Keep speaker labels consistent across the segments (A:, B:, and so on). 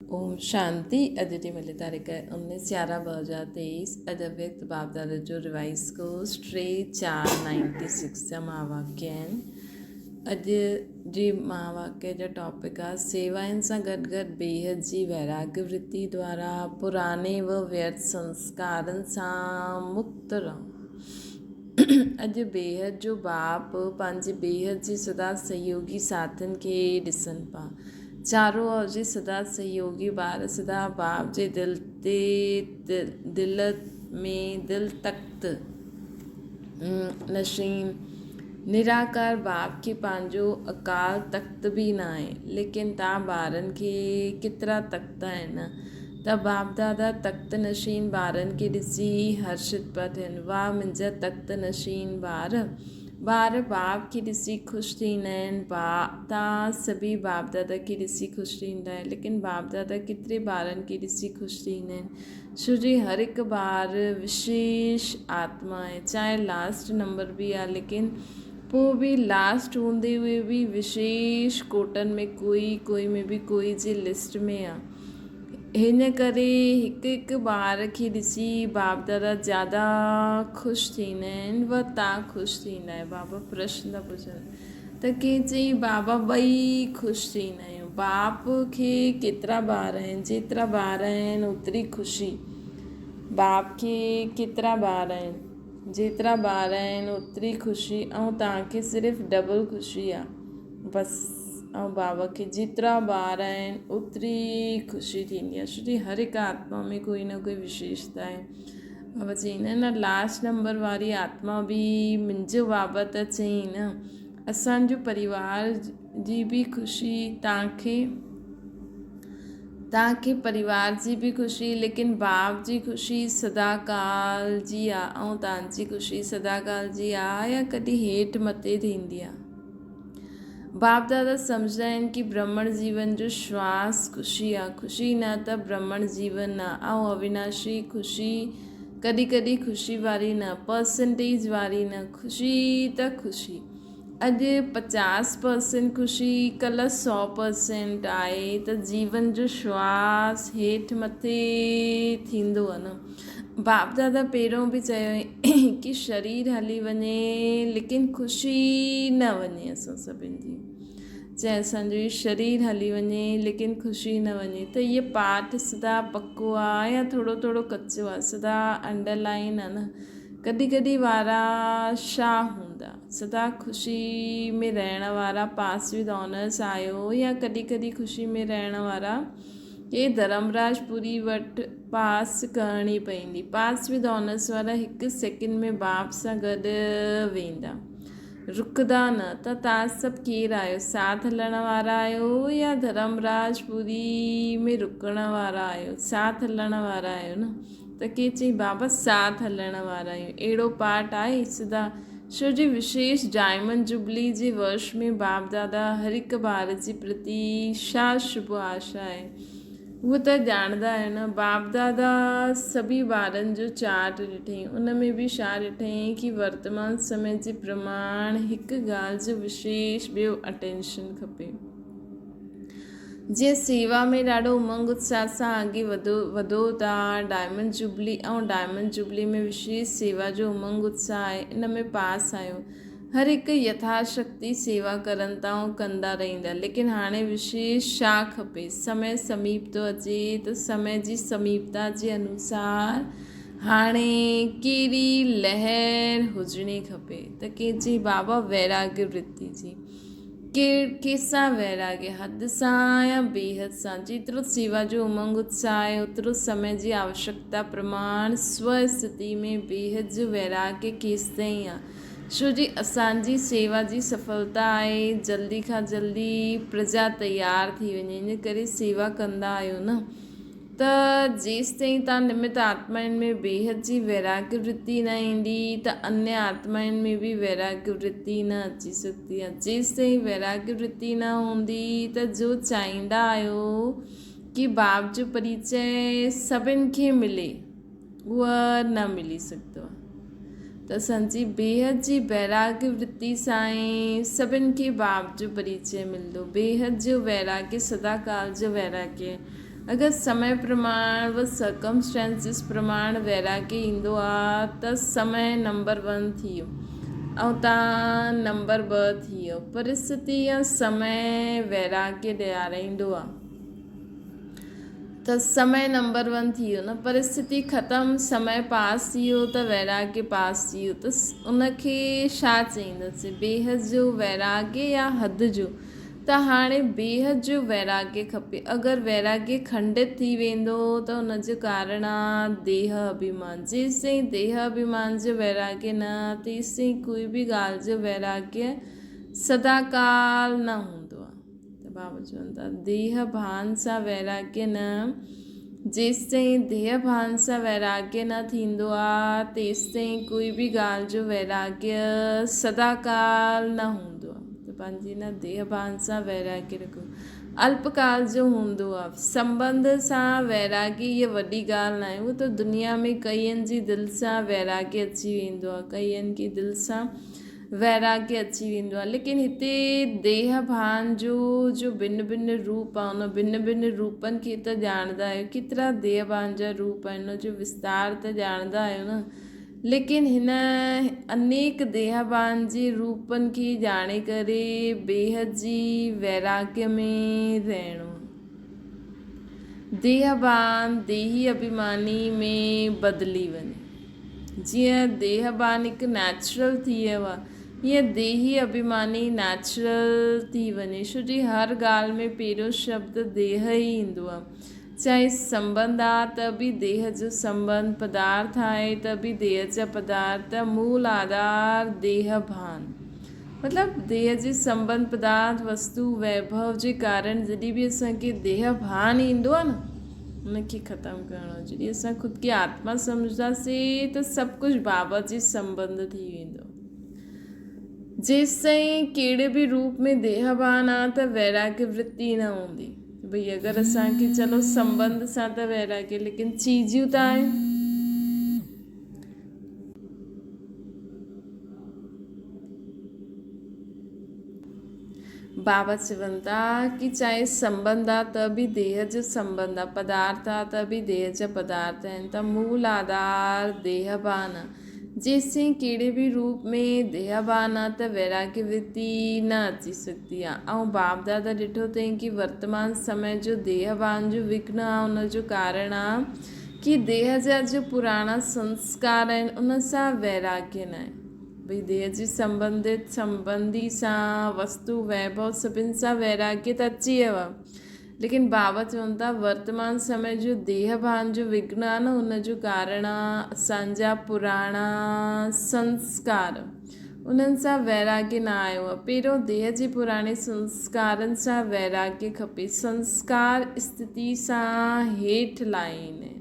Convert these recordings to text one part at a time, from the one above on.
A: ओम शांति। अॼु जी मिले तारीख़ 19/11/2023। अॼु व्यक्त बाबदाद जो रिवाइज़ कोर्स 3/4/96 जा महावाक्य आहिनि। अॼु जी महावाक्य जो टॉपिक आहे सेवाउनि सां गॾु गॾु बेहद जी वैराग्य वृत्ति द्वारा पुराने व व्यर्थ संस्कारनि सां मुक्त रहूं। अॼु बेहद जो बाप पंहिंजे बेहद जी सदा सहयोगी साथियुनि खे ॾिसनि पिया। चारों ओर जी सदा सहयोगी ॿार सदा बाप जे दिल में दिल तख्त नशीन निराकार बाप खे पंहिंजो अकाल तख्त बि न आहे। लेकिन तव्हां ॿारनि खे केतिरा तख्त आहिनि त बाप दादा तख्त नशीन ॿारनि खे ॾिसी हर्षित पिया थियनि। वाह मुंहिंजा तख्त नशीन ॿार बाप खे ॾिसी ख़ुशि थींदा आहिनि। तव्हां सभी बाप दादा खे ॾिसी ख़ुशि थींदा आहिनि। लेकिन बाप दादा केतिरे ॿारनि खे ॾिसी ख़ुशि थींदा आहिनि। छो जी हर हिकु ॿार विशेष आत्मा आहे, चाहे लास्ट नंबर बि आहे, लेकिन पोइ बि लास्ट हूंदे हुए बि विशेष कोटनि में कोई में बि कोई जी लिस्ट में आहे। हिन करे हिकु हिकु ॿार खे ॾिसी बाप दादा ज़्यादा ख़ुशि थींदा आहिनि व तव्हां ख़ुशि थींदा आहियो। बाबा प्रश्न था पुछनि त कंहिं चई बाबा ॿई ख़ुशि थींदा आहियूं। बाप खे केतिरा ॿार आहिनि, जेतिरा ॿार आहिनि ओतिरी ख़ुशी। बाप खे केतिरा ॿार आहिनि, जेतिरा ॿार आहिनि ओतिरी ख़ुशी। ऐं तव्हांखे सिर्फ़ु डबल ख़ुशी आहे बसि। ऐं बाबा खे जेतिरा ॿार आहिनि ओतिरी ख़ुशी थींदी आहे। छो जी हर हिकु आत्मा में कोई न कोई विशेषता आहे। बाबा चईंदा आहिनि न लास्ट नंबर वारी आत्मा बि मुंहिंजो बाबा त चई न असांजो परिवार जी बि ख़ुशी तव्हांखे परिवार जी बि ख़ुशी, लेकिन बाप जी ख़ुशी सदाकाल जी आहे ऐं तव्हांजी ख़ुशी सदाकाल जी आहे या कॾहिं हेठि मथे थींदी आहे। बाप दादा सम्झंदा आहिनि कि ब्रह्मण जीवन जो श्वास ख़ुशी आहे। ख़ुशी न त ब्रह्मण जीवन आहे ऐं अविनाशी ख़ुशी कॾहिं कॾहिं ख़ुशी वारी न, परसेंटेज वारी न, ख़ुशी त ख़ुशी। अॼु 50% ख़ुशी कल्ह 100% आहे त जीवन जो श्वास हेठि मथे थींदो आहे न। बाप दादा पहिरों बि चयो कि शरीर हली वञे लेकिन ख़ुशी न वञे असां सभिनि जी। चाहे असांजो शरीर हली वञे लेकिन ख़ुशी न वञे। त इहो पाठ सदा पको आहे या थोरो थोरो कचो आहे, सदा अंडरलाइन आहे न। कॾहिं कॾहिं वारा छा हूंदा सदा ख़ुशी में रहण वारा पास विद ऑनर्स आयो, या कॾहिं कॾहिं ख़ुशी में रहण वारा के धर्मराजपुरी वटि पास करणी पवंदी। पास विद ऑनर्स वारा हिकु सेकेंड में बाप सां गॾु वेंदा, रुकदा न। त तव्हां सभु केरु आहियो, साथ हलण वारा आहियो या धर्मराजपुरी में रुकण वारा आहियो? साथ हलण वारा आहियो न। त के चई बाबा साथ हलण वारा आहियूं। अहिड़ो पाठ आहे सदा। छो जी विशेष डायमंड जुबली जे वर्ष में बाप दादा हर हिकु ॿार जे प्रति छा शुभ आशा आहे उहो त ॼाणंदा आहियो न। बाप दादा सभी ॿारनि जो चार्ट ॾिठईं, उन में बि छा ॾिठईं कि वर्तमान समय जे प्रमाण हिकु ॻाल्हि जो विशेष ॿियो अटेंशन खपे। जीअं सेवा में ॾाढो उमंग उत्साह सां अॻे वधो था। डायमंड जुबली ऐं डायमंड जुबली में विशेष सेवा जो उमंग उत्साह आहे। इन में पास आहियो। हर हिकु यथाशक्ति सेवा करनि था ऐं कंदा रहंदा। लेकिन हाणे विशेष छा खपे, समय समीप थो अचे त समय जी समीपता जे अनुसार हाणे कहिड़ी लहर हुजणी खपे। त कंहिं चई बाबा वैराग्य वृत्ति जी। कंहिंसां वैराग्य, हद सां या बेहद सां। जेतिरो सेवा जो उमंग उत्साह आहे ओतिरो समय जी आवश्यकता प्रमाण स्वस्थिति में बेहद जो वैराग्य केसि ताईं आहे। छो जी असांजी सेवा जी सफलता आहे जल्दी खां जल्दी प्रजा तयारु थी वञे, इन करे सेवा कंदा आहियो न। त जेसि ताईं तव्हां निमित आत्माउनि में बेहद जी वैराग्य वृत्ति न ईंदी त अन्य आत्माउनि में बि वैराग्य वृत्ति न अची सघंदी आहे। जेसि ताईं वैराग्य वृत्ति न हूंदी त जो चाहींदा आहियो कि बाप जो परिचय सभिनि खे मिले उहा न मिली सघंदो आहे। त असांजी बेहद जी वैराग्य वृत्ति सां ई सभिनि खे बाप जो परिचय मिलंदो। बेहद जो वैराग्य सदाकाल जो वैराग्य अगरि समय प्रमाण व सर्कमस्टेंसिस प्रमाण वैराग्य ईंदो आहे त समय नंबर 1 थी वियो ऐं तव्हां नंबर 2 थी वियो। परिस्थिति या समय वैराग्य ॾियाराईंदो आहे त समय नंबर 1 थी वियो न। परिस्थिति ख़तमु, समय पास थी वियो त वैराग्य पास थी वियो। त उनखे छा चईंदासीं, बेहद जो वैराग्य या हद जो। त हाणे बेहद जो वैराग्य खपे। अगरि वैराग्य खंडित थी वेंदो त उनजो कारण आहे देह अभिमान। जेसिताईं देह अभिमान जो वैराग्य न तेसिताईं कोई बि ॻाल्हि जो वैराग्य सदाकाल न हूंदो आहे। त बाबा चवनि था देह भान सां वैराग्य न, जेसिताईं देह भान सां वैराग्य न थींदो आहे तेसिताईं कोई बि ॻाल्हि जो वैराग्य सदाकाल न हूंदो आहे। त पंहिंजी न देह भान सां वैराग्य रखो। अल्पकाल जो हूंदो आहे। संबंध सां वैराग्य इहा वॾी ॻाल्हि न आहे। उहो त दुनिया में कईअनि जी दिलि सां वैराग्य अची वेंदो आहे, कईअनि की दिलि सां वैराग्य अची वेंदो आहे। लेकिन हिते देह भान जो भिन्न भिन्न रूप आहे, उन भिन्न भिन्न रूपनि खे त ॼाणंदा आहियो। केतिरा देह भान जा रूप आहिनि, उन जो विस्तार त ॼाणंदा आहियो न। लेकिन हिन अनेक देह भान जे रूपनि खे ॼाणे करे बेहद जी वैराग्य में रहणो। देह भान देही अभिमानी में बदिली वञे। जीअं देह भान हिकु नेचुरल थी वियो आहे, हीअं देही अभिमानी नेचुरल थी वञे। छो जी हर ॻाल्हि में पहिरियों शब्द देह ई ईंदो आहे। चाहे संबंध आहे त बि देह जो संबंध, पदार्थ आहे त बि देह जा पदार्थ, मूल आधार देह भान। मतिलबु देह जे संबंध, पदार्थ, वस्तु, वैभव जे कारण जॾहिं बि असांखे देह भान ईंदो आहे न, उनखे ख़तमु करिणो। जॾहिं असां ख़ुदि खे आत्मा सम्झंदासीं त सभु कुझु बाबा जे संबंध थी वेंदो। जेसिताईं कहिड़े बि रूप में देह भान आहे त वैराग्य वृत्ति न हूंदी। भई अगरि असांखे चलो संबंध सां त वैराग्य, लेकिन चीजियूं त आहिनि। बाबा चवनि था कि चाहे संबंध आहे त बि देह जो संबंध आहे, पदार्थ आहे त बि देह जा पदार्थ आहिनि। त मूल आधार देह भान आहे। जेसिताईं कहिड़े बि रूप में देह भान आहे त वैराग्य वृत्ति न अची सघंदी आहे। ऐं बाप दादा ॾिठो अथई कि वर्तमान समय जो देह भान जो विघ्न आहे, उनजो कारण आहे कि देह जा जो पुराणा संस्कार आहिनि उन सां वैराग्य न आहे। भई देह जी संबंधी सां, वस्तु, वैभव, सभिनि सां वैराग्य त अची वियो आहे। लेकिन बाबा चवनि था वर्तमान समय जो देह भान जो विघ्न आहे न, उनजो कारण आहे असांजा पुराणा संस्कार। उन्हनि सां वैराग्य न आयो आहे। पहिरियों देह जे पुराणे संस्कारनि सां वैराग्य खपे। संस्कार स्थिति सां हेठि लाहीनि।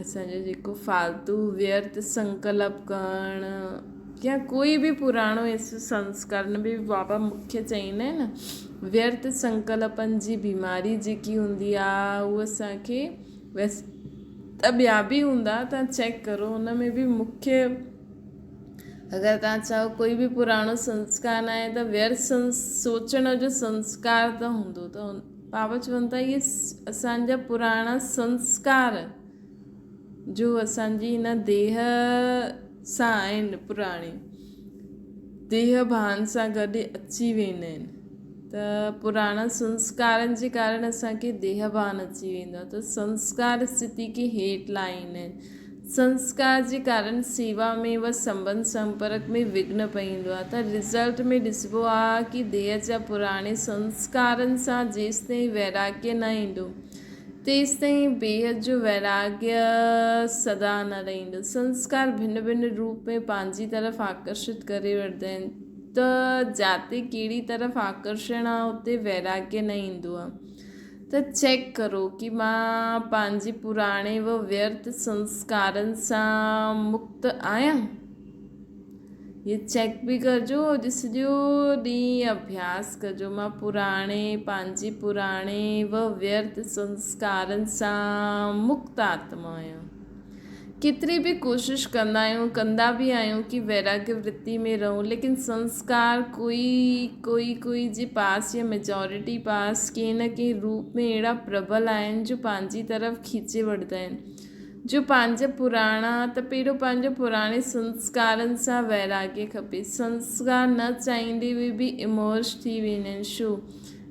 A: असांजो जेको फालतू व्यर्थ संकल्प करणु या कोई बि पुराणो ऐसो संस्कार न बि बाबा मुख्य चईंदा आहिनि न, व्यर्थ संकल्पनि जी बीमारी जेकी हूंदी आहे उहा असांखे, वैसे त ॿिया बि हूंदा, तव्हां चेक करो हुन में बि मुख्य अगरि तव्हां चओ कोई बि पुराणो संस्कार न आहे त व्यर्थ सोचण जो संस्कार त हूंदो। त बाबा चवनि था इहे असांजा पुराणा संस्कार जो असांजी हिन देह सां आहिनि, पुराणे देह भान सां गॾु अची वेंदा आहिनि। त पुराणा संस्कारनि जे कारण असांखे देह भान अची वेंदो आहे। त संस्कार स्थिति खे हेठि लाहींदा आहिनि। संस्कार जे कारण सेवा में व संबंध संपर्क में विघ्न पवंदो आहे। त रिज़ल्ट में ॾिसबो आहे कि देह जा पुराणे संस्कारनि सां जेसिताईं वैराग्य न ईंदो तेसिताईं बेहद जो वैराग्य सदा न रहंदो। संस्कार भिन्न भिन्न रूप में पंहिंजी तरफ़ आकर्षित करे वठंदा आहिनि। त जाते कहिड़ी तरफ़ आकर्षण आहे उते वैराग्य न ईंदो आहे। त चेक करो कि मां पंहिंजी पुराणे व व्यर्थ संस्कारनि सां मुक्त आहियां। ये चेक बि कजो, सॼो ॾींहुं अभ्यास कजो। मां पंहिंजी पुराणे व व्यर्थ संस्कारनि सां मुक्त आत्मा आहियां। केतिरी बि कोशिशि कंदा बि आहियूं कि वैराग्य वृत्ति में रहूं, लेकिन संस्कार कोई जे पास या मेजॉरिटी पास कंहिं न कंहिं रूप में अहिड़ा प्रबल आहिनि जो पंहिंजी तरफ़ खीचे वठंदा आहिनि, जो पंहिंजा पुराणा त पहिरियों पंहिंजो पुराणे संस्कारनि सां वैराग्य खपे। संस्कार न चाहींदे हुए बि इमर्ज थी वेंदा आहिनि। छो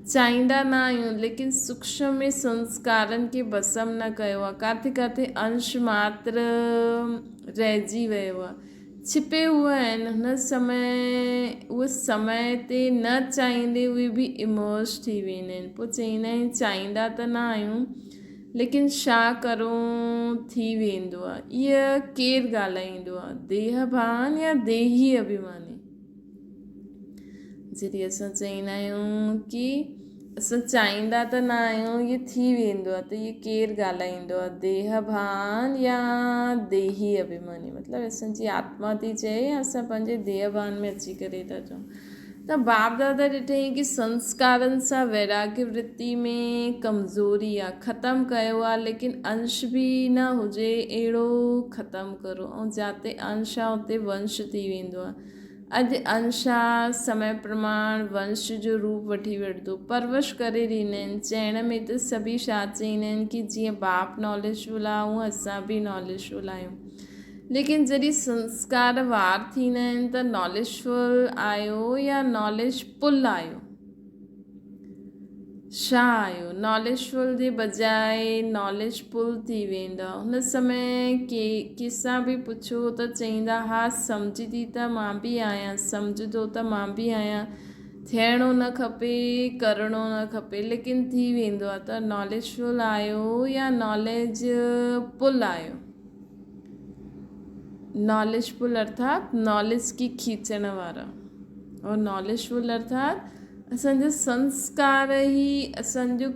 A: चाहींदा न आहियूं, लेकिन सूक्ष्म में संस्कारनि खे भस्म न कयो आहे, किथे किथे अंश मात्र रहिजी वियो आहे, छिपे हुआ आहिनि। उहे समय ते न चाहींदे हुए बि इमर्ज थी वेंदा आहिनि। पोइ चईंदा आहिनि चाहींदा त न आहियूं, लेकिन छा करूं, थी वेंदो आहे। इहा केरु ॻाल्हाईंदो आहे, देहभान या देही अभिमानी? जॾहिं असां चईंदा आहियूं कि असां चाहींदा त न आहियूं, इहे थी वेंदो आहे, त इहे केरु ॻाल्हाईंदो आहे, देहभान या देही अभिमानी? मतिलबु असांजी आत्मा थी चए या असां पंहिंजे देहभान में अची करे था चऊं। त बाप दादा ॾिठईं कि संस्कारनि सां वैराग्य वृत्ति में कमज़ोरी आहे, ख़तमु कयो आहे, लेकिन अंश बि न हुजे अहिड़ो ख़तमु करो। ऐं जिते अंश आहे उते वंश थी वेंदो आहे। अॼु अंश आहे, समय प्रमाण वंश जो रूप वठी वठंदो, परवश करे ॾींदा आहिनि। चइण में त सभी छा चईंदा आहिनि कि जीअं बाप नॉलेजफुल आहे उअं असां बि नॉलेजफुल आहियूं, लेकिन जॾहिं संस्कार वार थींदा आहिनि त नॉलेजफुल आहियो या नॉलेजफुल आहियो, छा आहियो? नॉलेजफुल जे बजाए नॉलेजफुल थी वेंदा। हुन समय कंहिंसां बि पुछो त चईंदा हा सम्झंदी त मां बि आहियां, सम्झंदो त मां बि आहियां, थियणो न खपे, करिणो न खपे, लेकिन थी वेंदो आहे। त नॉलेजफुल आहियो या नॉलेजफुल आहियो? नॉलेजफुल अर्थात नॉलेज की खींचण वारा, और नॉलेजफुल अर्थात असांजा संस्कार ई असांजो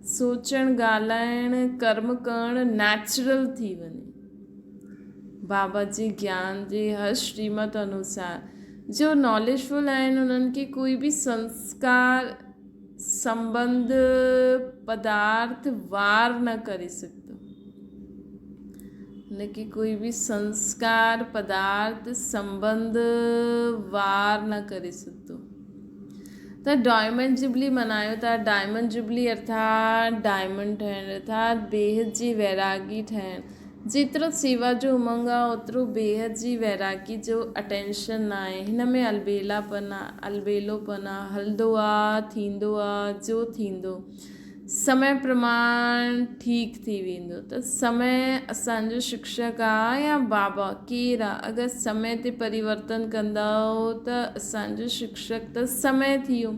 A: सोचणु, ॻाल्हाइणु, कर्म करणु नैचुरल थी वञे। बाबा जी ज्ञान जे हर श्रीमत अनुसार जो नॉलेजफुल आहिनि उन्हनि खे कोई बि संस्कार, संबंध, पदार्थ वार न करे सघंदो। हुनखे कोई बि संस्कार, पदार्थ, संबंध वार न करे सघंदो। त डायमंड जुबली मल्हायो था। डायमंड जुबली अर्थात डायमंड ठहिणु, अर्थात बेहद जी वैरागी ठहिणु। जेतिरो सेवा जो उमंग आहे ओतिरो बेहद जी वैरागी जो अटेंशन न आहे। हिन में अलबेलोपन आहे, हलंदो आहे, थींदो आहे, जो थींदो समय प्रमाण ठीक थी वेंदो। त समय असांजो शिक्षक आहे या बाबा केरु आहे? अगरि समय ते परिवर्तन कंदव त असांजो शिक्षक त समय थी वियो।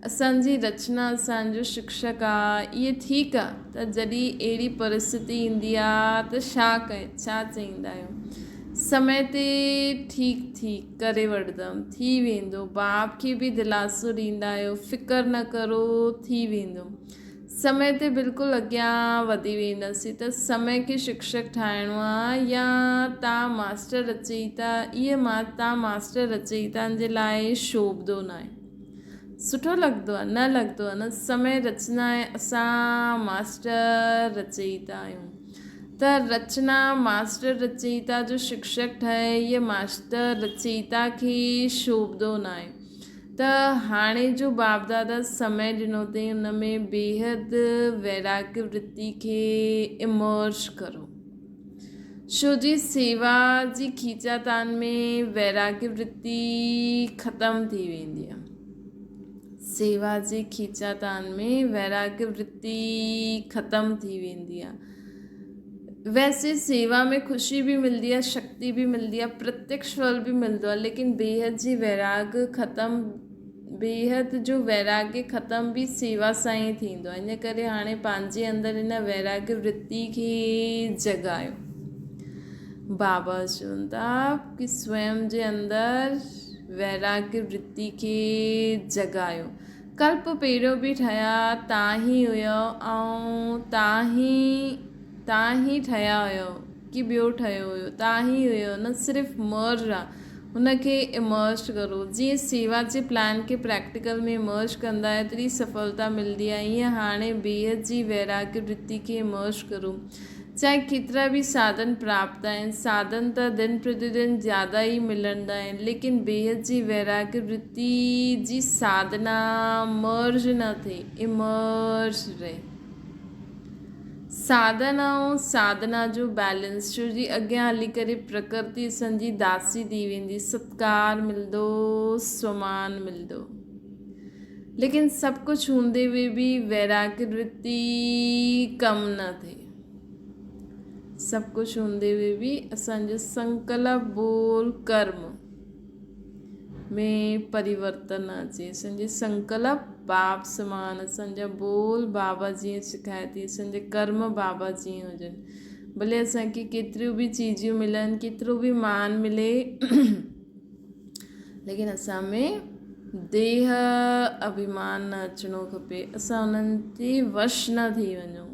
A: असांजी रचना असांजो शिक्षक आहे, इहे ठीकु आहे। त जॾहिं अहिड़ी परिस्थिति ईंदी आहे त छा चईंदा आहियूं? समय ते ठीक करे वठंदमि, थी वेंदो। बाप खे बि दिलासो ॾींदा आहियो, फ़िकर न करो, थी वेंदो। समय ते बिल्कुलु अॻियां वधी वेंदासीं। त समय खे शिक्षक ठाहिणो आहे या तव्हां मास्टर रचयिता? तव्हां मास्टर रचयिताउनि जे लाइ शोभदो न आहे, सुठो लॻंदो आहे? न लॻंदो आहे न। समय रचना आहे, असां मास्टर रचयिता आहियूं। त रचना मास्टर रचयिता जो शिक्षक ठहे, इहे मास्टर रचयिता खे शोभदो न आहे। त हाणे जो बाप दादा समय ॾिनो अथई हुन में बेहद वैराग्य वृत्ति खे इमर्ज करो। छो जी सेवा जी खीचातान में वैराग्य वृत्ति ख़तमु थी वेंदी आहे। सेवा जी खीचातान में वैराग्य वृत्ति ख़तमु थी वेंदी आहे। वैसे सेवा में ख़ुशी भी मिलती है, शक्ति भी मिलती है, प्रत्यक्ष फल भी मिलता है, लेकिन बेहद जी वैराग्य ख़त्म, बेहद जो वैराग्य ख़त्म भी सेवा सां ही थींदो आहे। इन करे हाणे पंहिंजे अंदरि इन वैराग्य वृत्ति खे जगायो। बाबा चवनि था कि स्वयं जे अंदरि वैराग्य वृत्ति खे जगायो। कल्प पहिरियों बि ठहिया तव्हां ही हुयो ऐं तव्हां ही ठहिया हुयो कि ॿियो ठहियो हुयो, तव्हां ही हुयो। न सिर्फ़ु मर्ज आहे, हुनखे इमर्ज करो। जीअं सेवा जे प्लान खे प्रैक्टिकल में इमर्ज कंदा आहियो तॾहिं सफलता मिलंदी आहे। ईअं हाणे बेहद जी वैराग्य वृत्ति खे इमर्ज करो। चाहे केतिरा बि साधन प्राप्त आहिनि, साधन त दिन प्रतिदिन ज़्यादा ई मिलंदा आहिनि, लेकिन बेहद जी वैराग्य वृत्ति जी साधना मर्ज न थिए, इमर्ज रहे। साधन ऐं साधना जो बैलेंस, छो जी अॻियां हली करे प्रकृति असांजी दासी थी वेंदी, सत्कार मिलंदो, सम्मान मिलंदो, लेकिन सभु कुझु हूंदे हुए बि वैराग्य वृत्ति कम न थिए। सभु कुझु हूंदे हुए बि असांजो संकल्प बोल कर्म में परिवर्तन अचे। असांजे संकल्प बाप समान, असांजा बोल बाबा जीअं सिखाए थी, असांजे कर्म बाबा जीअं हुजनि। भले असांखे केतिरियूं बि चीजियूं मिलनि, केतिरो बि मान मिले, लेकिन असां में देह अभिमान न अचिणो खपे। असां उन्हनि ते वश न थी वञूं।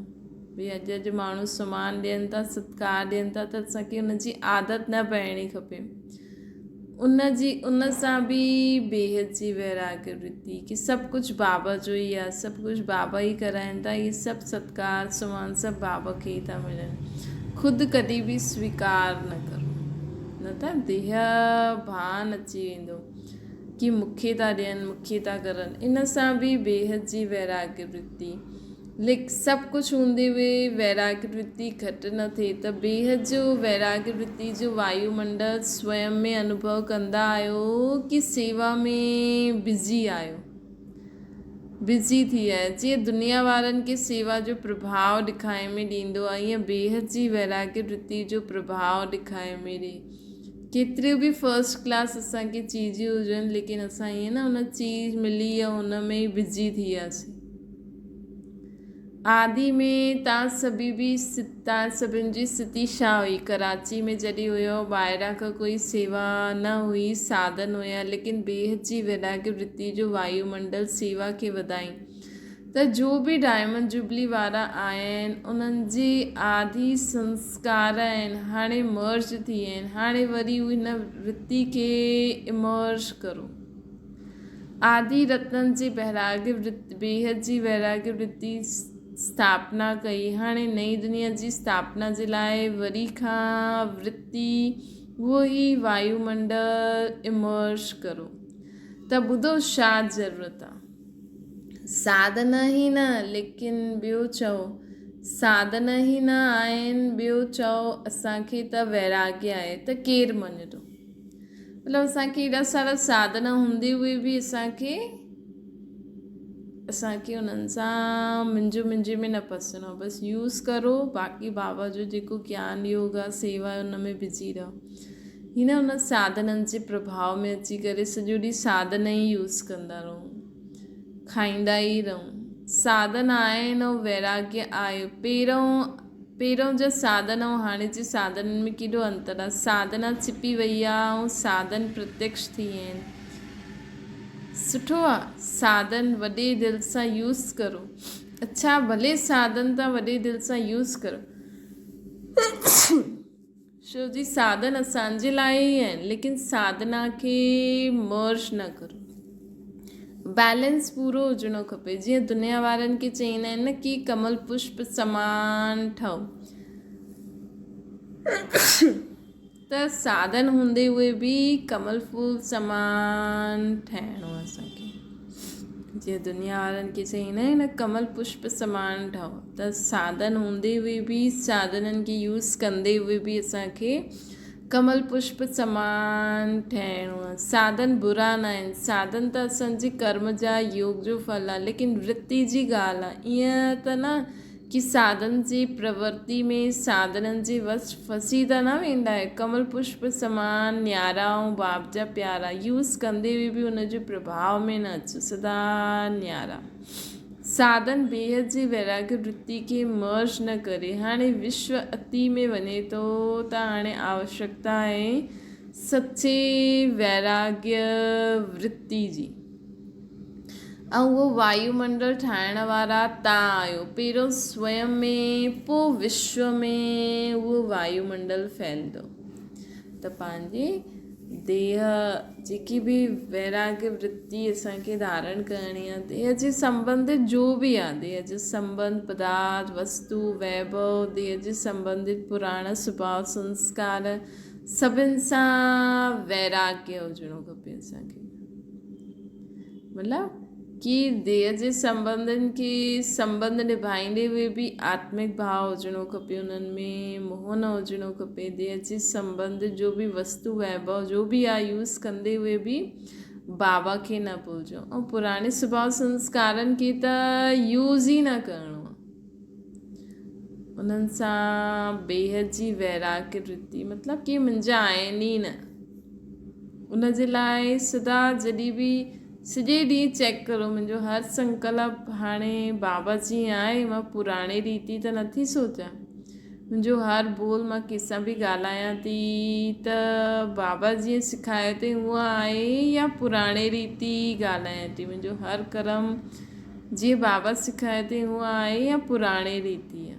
A: भई अॼु जो माण्हू सम्मान ॾियनि था, सत्कार ॾियनि था, त असांखे उनजी आदत न पइणी खपे। उन सां बि बेहद जी वैराग्य वृत्ति कि सभु कुझु बाबा जो ई आहे, सभु कुझु बाबा ई कराइनि था, इहे सभु सत्कार सम्मान सभु बाबा खे ई था मिलनि। ख़ुदि कॾहिं बि स्वीकार न करो, न त देह भान अची वेंदो कि मूंखे था ॾियनि, मूंखे था करनि। इन सां बि बेहद जी वैराग्य वृत्ति, लेकिन सभु कुझु हूंदे हुए वैराग्य वृत्ति घटि न थिए, त बेहद जो वैराग्य वृत्ति जो वायुमंडल स्वयं में अनुभव कंदा आहियो कि सेवा में बिज़ी आहियो, बिज़ी थी आहे। जीअं दुनिया वारनि खे सेवा जो प्रभाव ॾेखारे में ॾींदो आहे, ईअं बेहद जी वैराग्य वृत्ति जो प्रभाव ॾेखारे में ॾे। केतिरियूं बि फर्स्ट क्लास असांखे चीजियूं हुजनि, लेकिन असां ईअं न उन चीज़ मिली या उन में ई बिज़ी थी वियासीं। आदि में तव्हां सभिनि जी स्थिति छा हुई? कराची में जॾहिं हुयो, ॿाहिरां खां कोई सेवा न हुई, साधन हुया, लेकिन बेहद जी वैराग्य वृत्ति जो वायुमंडल सेवा खे वधाई। त जो बि डायमंड जुबली वारा आया आहिनि, उन्हनि जी आदि संस्कार आहिनि, हाणे मर्ज थी विया आहिनि। हाणे वरी हिन वृत्ति खे इमर्ज करो। आदि रत्ननि जी बेहद जी वैराग्य वृत्ति स्थापना कई। हाणे नई दुनिया जी स्थापना जे लाइ वरी खां वृत्ति उहो ई वायुमंडल इमर्ज करो। त ॿुधो छा ज़रूरत आहे? साधन ई न, लेकिन ॿियो चओ साधन ई न आहिनि, ॿियो चओ असांखे त वैराग्य आहे, त केरु मञंदो? मतिलबु असांखे एॾा सारा साधन हूंदे हुए बि असांखे उन्हनि सां मुंहिंजे में न फसणो आहे। बसि यूज़ करो, बाक़ी बाबा जो जेको ज्ञान योग आहे, सेवा आहे, उन में बिज़ी रहो। हिन उन साधननि जे प्रभाव में अची करे सॼो ॾींहुं साधन ई यूज़ कंदा रहूं, खाईंदा ई रहूं। साधन आहिनि ऐं वैराग्य आहे। पहिरों जा साधन ऐं हाणे जे साधननि में केॾो अंतर आहे। साधना छिपी वई आहे ऐं साधन प्रत्यक्ष थी विया आहिनि। सुठो आहे, साधन वॾे दिलि सां यूज़ करो। अच्छा, भले साधन तव्हां वॾे दिलि सां यूज़ करो, छो जी साधन असांजे लाइ ई आहिनि, लेकिन साधना खे मर्ज न करो। बैलेंस पूरो हुजणो खपे। जीअं दुनिया वारनि खे चईंदा आहिनि न कि कमल पुष्प समान ठहो, त साधन हूंदे हुए बि कमल फूल समान ठहिणो आहे असांखे। जीअं दुनिया वारनि खे चईंदा आहिनि न कमल पुष्प समान ठहो, त साधन हूंदे हुए बि, साधननि खे यूज़ कंदे हुए बि असांखे कमल पुष्प समान ठहिणो आहे। साधन बुरा न आहिनि, साधन त असांजे कर्म जा योग जो फल आहे, लेकिन वृत्ति जी ॻाल्हि आहे। ईअं त न कि साधन जी प्रवृत्ति में साधननि जे वश फसी त न वेंदा आहे। कमल पुष्प समान न्यारा ऐं बाप जा प्यारा, यूज़ कंदे हुए बि हुनजे प्रभाव में न अचो, सदा न्यारा। साधन बेहद जी वैराग्य वृत्ति खे मर्ज न करे। हाणे विश्व अति में वञे थो, त हाणे आवश्यकता आहे सचे वैराग्य वृत्ति जी, ऐं उहो वायुमंडल ठाहिण वारा तव्हां आहियो। पहिरियों स्वयं में, पोइ विश्व में उहो वायुमंडल फैलंदो। त पंहिंजे देह जेकी बि वैराग्य वृत्ति असांखे धारण करणी आहे, देह जे संबंधित जो बि आहे, देह जे संबंध पदार्थ वस्तु वैभव, देह जे संबंधित पुराणा स्वभाव संस्कार, सभिनि सां वैराग्य हुजिणो खपे असांखे। मतिलबु कि देह जे संबंधनि खे संबंध निभाईंदे हुए बि आत्मिक भाव हुजिणो खपे, उन्हनि में मोह न हुजिणो खपे। देह जे संबंध जो बि वस्तु वैभव जो बि आहे यूज़ कंदे हुए बि बाबा खे न भुलिजो, ऐं पुराणे स्वभाव संस्कारनि खे त यूज़ ई न करिणो आहे। उन्हनि सां बेहद जी वैराग्य वृत्ति मतिलबु कि मुंहिंजा आहिनि ई न, उन जे लाइ सदा जॾहिं बि सॼे ॾींहुं चेक करो मुंहिंजो हर संकल्प हाणे बाबा जी आहे, मां पुराणे रीति त नथी सोचां, मुंहिंजो हर बोल मां कंहिंसां बि ॻाल्हायां थी त बाबा जीअं सिखायो अथई उहा आहे या पुराणे रीति ॻाल्हायां थी, मुंहिंजो हर कर्म जीअं बाबा सिखायो अथई उहा आहे या पुराणे रीति आहे।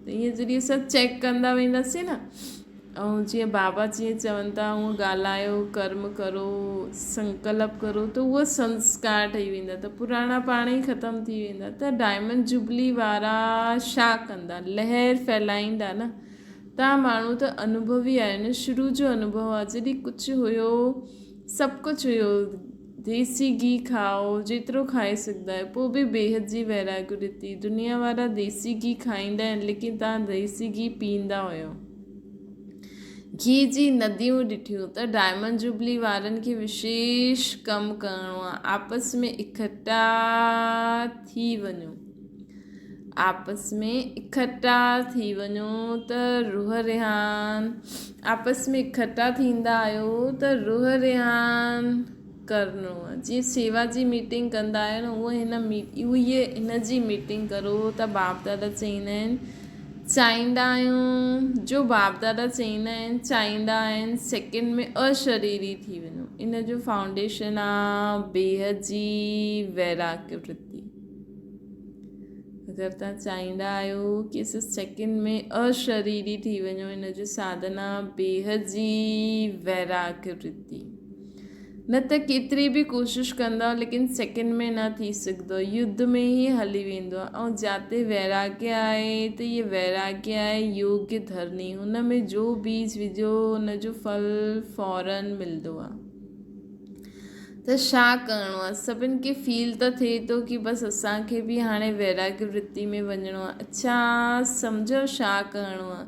A: त ईअं जॾहिं असां चेक कंदा वेंदासीं न, ऐं जीअं बाबा जीअं चवनि था उहो ॻाल्हायो, कर्म करो, संकल्प करो, त उहा संस्कार ठही वेंदा, त पुराणा पाण ई ख़तमु थी वेंदा। त डायमंड जुबली वारा छा कंदा, लहर फैलाईंदा न। तव्हां माण्हू त अनुभवी आहियो न, शुरू जो अनुभव आहे, जॾहिं कुझु हुयो सभु कुझु हुयो, देसी घी खाओ जेतिरो खाए सघंदा आहियो, पोइ बि बेहद जी वैराग्य वृत्ति। दुनिया वारा देसी घी खाईंदा आहिनि लेकिन तव्हां देसी घी पीअंदा हुयो, घी जी नदियूं ॾिठियूं। त डायमंड जुबली वारनि खे विशेष कमु करिणो आहे, आपस में इकट्ठा थी वञो, आपस में इकट्ठा थी वञो त रूह रिहान, आपस में इकट्ठा थींदा आहियो त रूह रिहान करिणो आहे। जीअं सेवा जी मीटिंग कंदा आहियो न, उहे हिन जी मीटिंग करो। त बाप दादा चईंदा आहिनि, चाहींदा आहियूं, जो बाप दादा चईंदा आहिनि चाहींदा आहिनि सेकेंड में अशरीरी थी वञो। इन जो फाउंडेशन आहे बेहद जी वैराग्य वृत्ति। अगरि तव्हां चाहींदा आहियो कि असां सेकेंड में अशरीरी थी वञो, इन जो साधना बेहद जी वैराग्य वृत्ति। न त केतिरी बि कोशिशि कंदा लेकिन सेकेंड में न थी सघंदो, युद्ध में ई हली वेंदो आहे। ऐं जिते वैराग्य आहे त इहे वैराग्य आहे योग्य धरनी, हुन में जो बीज विझो हुन जो फल फौरन मिलंदो आहे। त छा करिणो आहे, सभिनि खे फील त थिए थो कि बसि असांखे बि हाणे वैराग्य वृत्ति में वञिणो आहे। अच्छा सम्झो छा करिणो आहे,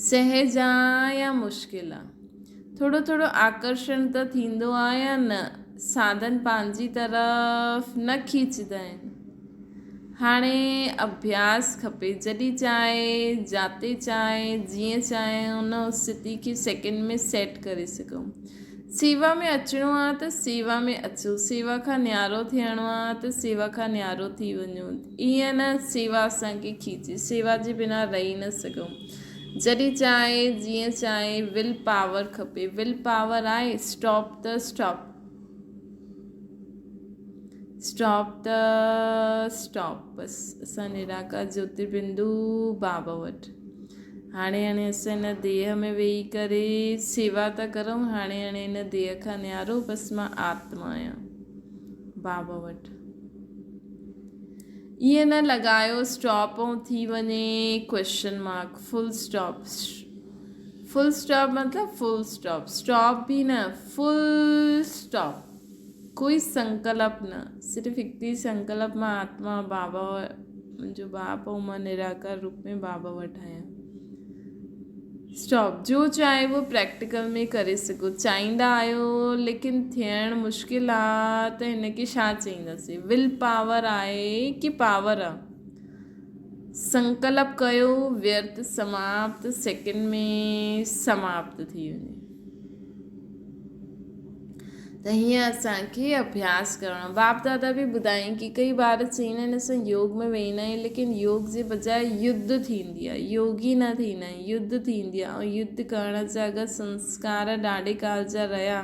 A: सहज आहे या मुश्किल आहे, थोरो थोरो आकर्षण त थींदो आहे या न, साधन पंहिंजी तरफ़ न खींचंदा आहिनि। हाणे अभ्यास खपे, जॾहिं चाहे जाते चाहे जीअं चाहे उन स्थिति खे सेकेंड में सेट करे सघूं। सेवा में अचिणो आहे त सेवा में अचो, सेवा खां न्यारो थियणो आहे त सेवा खां न्यारो थी वञो। ईअं न सेवा असांखे खीचे, सेवा जे बिना रही न सघूं। जॾहिं चाहे जीअं चाहे विल पावर खपे, विल पावर आहे, स्टॉप त स्टॉप, स्टॉप त स्टॉप। बसि असां निराकार ज्योतिर्बिंदु बाबा वटि हाणे असां हिन देह में वेही करे सेवा था करूं। हाणे हिन देह खां न्यारो बसि मां आत्मा आहियां बाबा वटि। ईअं न लॻायो स्टॉप ऐं थी वञे question mark, full stop. Full stop मतिलबु फुल स्टॉप, स्टॉप बि न, फुल स्टॉप। कोई संकल्प न, सिर्फ़ु हिकु ई संकल्प, मां आत्मा बाबा मुंहिंजो बाप ऐं मां निराकार रूप में बाबा वटि आहियां। स्टॉप। जो चाहे वो प्रैक्टिकल में करे सघो, चाहींदा आहियो लेकिन थियणु मुश्किल आहे त हिनखे छा चईंदासीं, विल पावर आहे कि पावर आहे। संकल्प कयो, व्यर्थ समाप्त, सेकेंड में समाप्त थी वञे। त हीअं असांखे अभ्यास करणो। बाप दादा बि ॿुधायईं कि कई बार चईंदा आहिनि असां योग में वेहींदा आहियूं लेकिन योग जे बजाय युद्ध थींदी आहे, योगी न थींदा आहियूं, युद्ध थींदी आहे। ऐं युद्ध करण जा अगरि संस्कार ॾाढे काल जा रहिया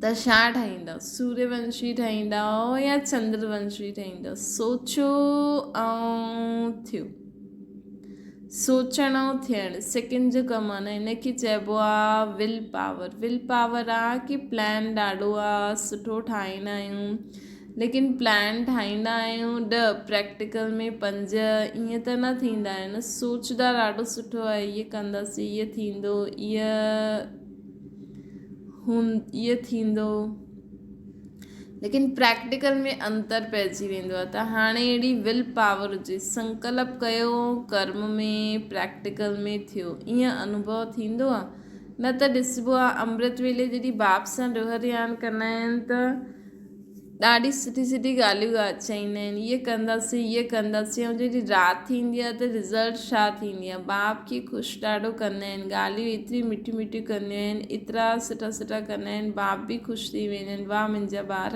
A: त छा ठाहींदव, सूर्यवंशी ठाहींदव या चंद्रवंशी ठाहींदव, सोचो ऐं थियो। सोचण ऐं थियणु सेकेंड जो कमु आहे न, हिनखे चइबो आहे विल पावर। विल पावर आहे कि प्लान ॾाढो आहे सुठो ठाहींदा आहियूं, लेकिन प्लान ठाहींदा आहियूं 10 प्रैक्टिकल में 5, ईअं त न थींदा आहिनि। सोचदा ॾाढो सुठो आहे, ईअं कंदासीं, ईअं थींदो, ईअं थींदो, लेकिन प्रैक्टिकल में अंतर पइजी वेंदो आहे। त हाणे अहिड़ी विल पावर हुजे, संकल्प कयो, कर्म में प्रैक्टिकल में थियो, ईअं अनुभव थींदो आहे। न त ॾिसबो आहे अमृत वेले जॾहिं बाप सां ॾोहरयान कंदा आहिनि त ॾाढी सुठी सुठी ॻाल्हियूं चईंदा आहिनि, ईअं कंदासीं, ईअं कंदासीं, ऐं जॾहिं राति थींदी आहे त रिज़ल्ट छा थींदी आहे। बाप खे ख़ुशि ॾाढो कंदा आहिनि, ॻाल्हियूं एतिरी मिठियूं मिठियूं कंदियूं आहिनि, एतिरा सुठा सुठा कंदा आहिनि, बाप बि ख़ुशि थी वेंदा आहिनि। वाह मुंहिंजा ॿार,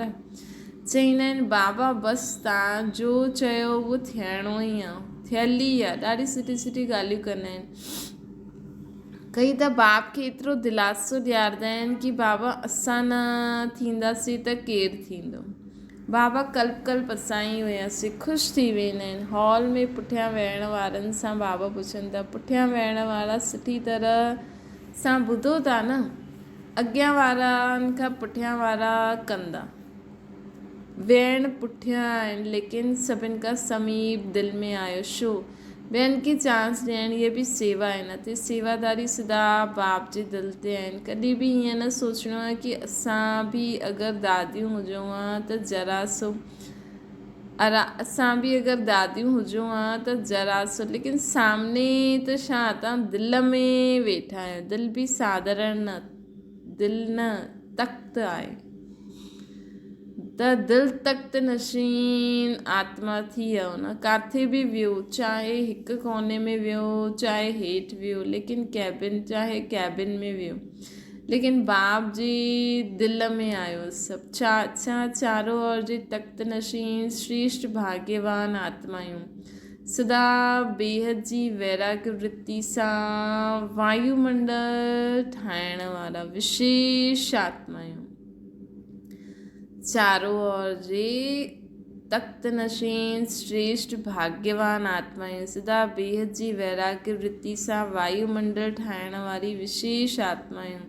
A: चईंदा आहिनि बाबा बसि तव्हां जो चयो उहो थियणो ई आहे, थियल ई आहे। ॾाढी सुठी सुठी ॻाल्हियूं कंदा आहिनि। कई त बाप खे एतिरो दिलासो ॾियारंदा आहिनि कि बाबा असां न थींदासीं त केरु थींदो। बाबा कल्प असां ई हुयासीं, ख़ुशि थी वेंदा आहिनि। हॉल में पुठियां वेहण वारनि सां बाबा पुछनि था, पुठियां वेहण वारा सुठी तरह सां ॿुधो था न, अॻियां वारनि खां पुठियां वारा कंदा वेहण पुठियां आहिनि, लेकिन सभिनि खां समीप दिलि में आयो छो, ॿियनि खे चांस ॾियणु, इहे बि सेवा आहे न। ते सेवादारी सदा बाप जे दिलि ते आहिनि। कॾहिं बि ईअं न सोचणो आहे कि असां बि अगरि दादियूं हुजूं हा त ज़रा सो असां बि अगरि दादियूं हुजूं हा त ज़रा सो, लेकिन सामने त छा तव्हां दिलि में वेठा आहियो। दिलि बि साधारण न, दिलि न तख़्त आहे, त दिलि तख़्त नशीन आत्मा थी वियो न। किथे बि वियो, चाहे हिकु कोने में वियो, चाहे हेठि वियो, लेकिन चाहे कैबिन में वियो, लेकिन बाप जी दिलि में आयो सभु। छा चारों ओर जी तख़्त नशीन श्रेष्ठ भाग्यवान आत्मायूं, सदा बेहद जी वैराग्य वृत्ति सां वायुमंडल ठाहिण वारा विशेष आत्मायूं, चारों ओर जे तख़्त नशीन श्रेष्ठ भाग्यवान आत्मायूं, सदा बेहद जी वैराग्य वृत्ति सां वायुमंडल ठाहिण वारी विशेष आत्मायूं,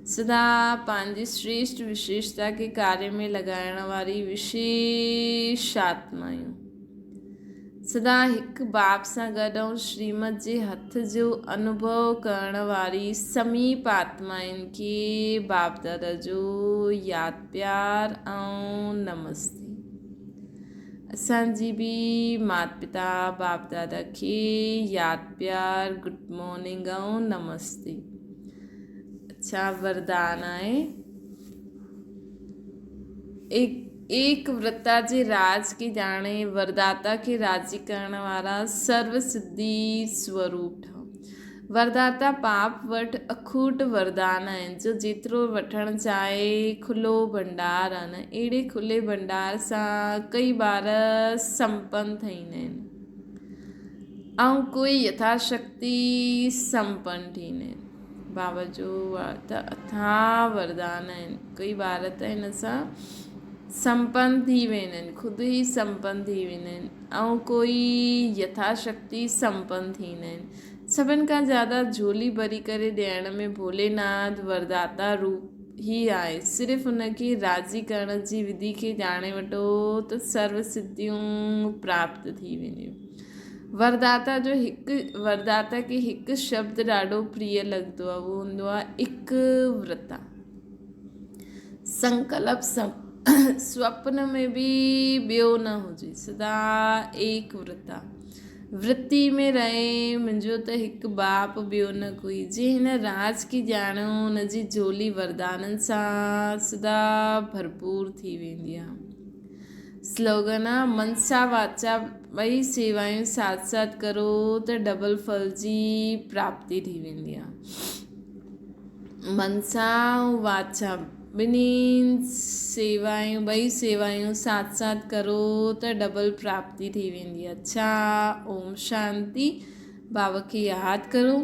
A: सदा पंहिंजी श्रेष्ठ विशेषता के कार्य में लॻाइण वारी विशेष आत्मायूं, सदा हिकु बाप सां गॾु ऐं श्रीमत जे हथ जो अनुभव करण वारी समीप आत्माउनि खे बाप दादा जो यादि प्यार ऐं नमस्ते। असांजी बि माता पिता बाप दादा खे यादि प्यार, गुड मॉर्निंग ऐं नमस्ते। अच्छा, वरदान आहे एक वृत्ता जे राज के ॼाणे, वरदाता खे राज़ी करण वारा सर्व सिद्धि स्वरूप ठहो। वरदाता बाप वटि अखूट वरदान आहिनि, जो जेतिरो वठणु चाहे खुलो भंडार आहे न। अहिड़े खुले भंडार सां कई ॿार संपन्न थींदा आहिनि ऐं कोई यथाशक्ति संपन्न थींदा आहिनि। बाबा जो त अथाह वरदान आहिनि। कई ॿार त हिन सां संपन्न थी वेंदा आहिनि, ख़ुदि ई संपन्न थी वेंदा आहिनि, ऐं कोई यथाशक्ति संपन्न थींदा आहिनि। सभिनि खां ज़्यादा झोली भरी करे ॾियण में भोलेनाथ वरदाता रूप ही आहे। सिर्फ़ु उनखे राज़ी करण जी विधि खे ॼाणे वठो त सर्व सिद्धियूं प्राप्त थी वेंदियूं। वरदाता खे हिकु शब्द ॾाढो प्रिय लॻंदो आहे, उहो हूंदो आहे एक वृत्ता। संकल्प स्वप्न में बि ॿियो न हुजे, सदा एक वृत्ता वृत्ति में रहे। मुंहिंजो त हिकु बाप ॿियो न कोई, जे हिन राज की ॼाणो, हुनजी झोली वरदाननि सां सदा भरपूर थी वेंदी आहे। स्लोगन आहे, मनसा वाचा ॿई सेवायूं साथ साथ करो त डबल फल जी प्राप्ति थी वेंदी आहे। मनसा ऐं वाचा ॿिन्हिनि ॿई सेवायूं साथ साथ करो त डबल प्राप्ति थी वेंदी आहे। अच्छा, ओम शांति। बाबा खे यादि करो।